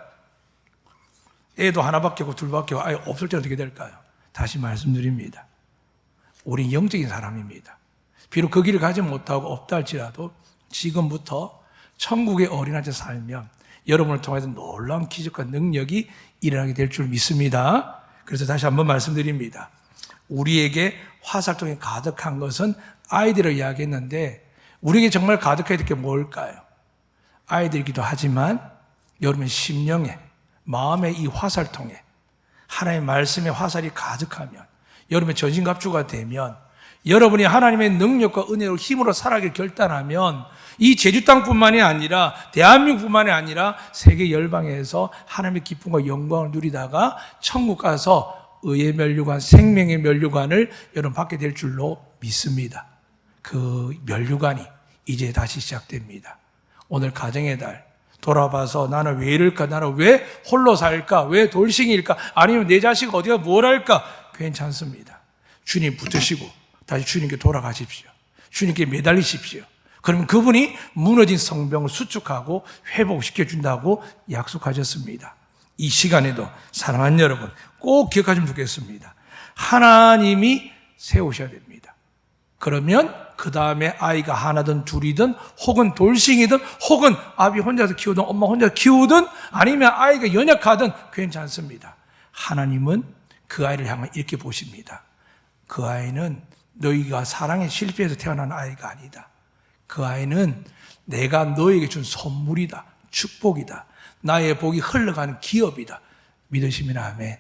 A: 애도 하나밖에 없고 둘밖에 없고 아예 없을 때 어떻게 될까요? 다시 말씀드립니다. 우린 영적인 사람입니다. 비록 그 길을 가지 못하고 없다 할지라도 지금부터 천국의 어린아이처럼 살면 여러분을 통해서 놀라운 기적과 능력이 일어나게 될 줄 믿습니다. 그래서 다시 한번 말씀드립니다. 우리에게 화살통에 가득한 것은 아이들을 이야기했는데 우리에게 정말 가득해야 될 게 뭘까요? 아이들이기도 하지만 여러분의 심령에, 마음의 이 화살통에 하나님의 말씀의 화살이 가득하면 여러분의 전신갑주가 되면 여러분이 하나님의 능력과 은혜로 힘으로 살아가길 결단하면 이 제주 땅뿐만이 아니라 대한민국뿐만이 아니라 세계 열방에서 하나님의 기쁨과 영광을 누리다가 천국 가서 의의 면류관, 생명의 면류관을 여러분 받게 될 줄로 믿습니다. 그 면류관이 이제 다시 시작됩니다. 오늘 가정의 달 돌아봐서 나는 왜 이럴까? 나는 왜 홀로 살까? 왜 돌싱일까? 아니면 내 자식 어디가 뭘 할까? 괜찮습니다. 주님 붙으시고 다시 주님께 돌아가십시오. 주님께 매달리십시오. 그러면 그분이 무너진 성병을 수축하고 회복시켜준다고 약속하셨습니다. 이 시간에도 사랑하는 여러분 꼭 기억하시면 좋겠습니다. 하나님이 세우셔야 됩니다. 그러면 그 다음에 아이가 하나든 둘이든 혹은 돌싱이든 혹은 아비 혼자서 키우든 엄마 혼자 키우든 아니면 아이가 연약하든 괜찮습니다. 하나님은 그 아이를 향해 이렇게 보십니다. 그 아이는 너희가 사랑에 실패해서 태어난 아이가 아니다. 그 아이는 내가 너에게 준 선물이다. 축복이다. 나의 복이 흘러가는 기업이다. 믿으시면 아멘.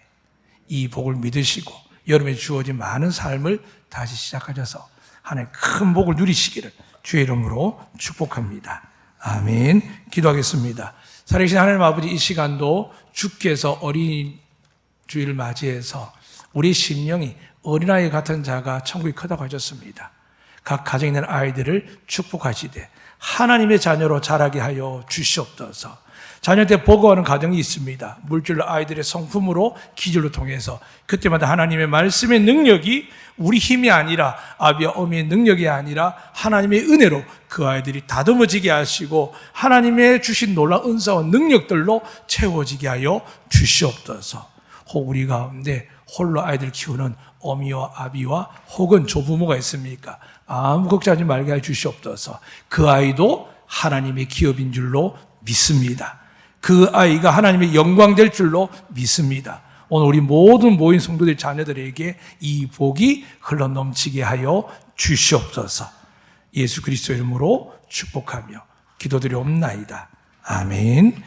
A: 이 복을 믿으시고 여러분의 주어진 많은 삶을 다시 시작하셔서 하나님의 큰 복을 누리시기를 주의 이름으로 축복합니다. 아멘. 기도하겠습니다. 살아계신 하나님 아버지, 이 시간도 주께서 어린 주일을 맞이해서 우리 심령이 어린아이 같은 자가 천국이 크다고 하셨습니다. 각 가정에 있는 아이들을 축복하시되 하나님의 자녀로 자라게 하여 주시옵소서. 자녀한테 보고하는 가정이 있습니다. 물질로 아이들의 성품으로 기질로 통해서 그때마다 하나님의 말씀의 능력이 우리 힘이 아니라 아비와 어미의 능력이 아니라 하나님의 은혜로 그 아이들이 다듬어지게 하시고 하나님의 주신 놀라운 은사와 능력들로 채워지게 하여 주시옵소서. 혹 우리 가운데 홀로 아이들 키우는 어미와 아비와 혹은 조부모가 있습니까? 아무 걱정하지 말게 해 주시옵소서. 그 아이도 하나님의 기업인 줄로 믿습니다. 그 아이가 하나님의 영광 될 줄로 믿습니다. 오늘 우리 모든 모인 성도들 자녀들에게 이 복이 흘러넘치게 하여 주시옵소서. 예수 그리스도 이름으로 축복하며 기도드리옵나이다. 아멘.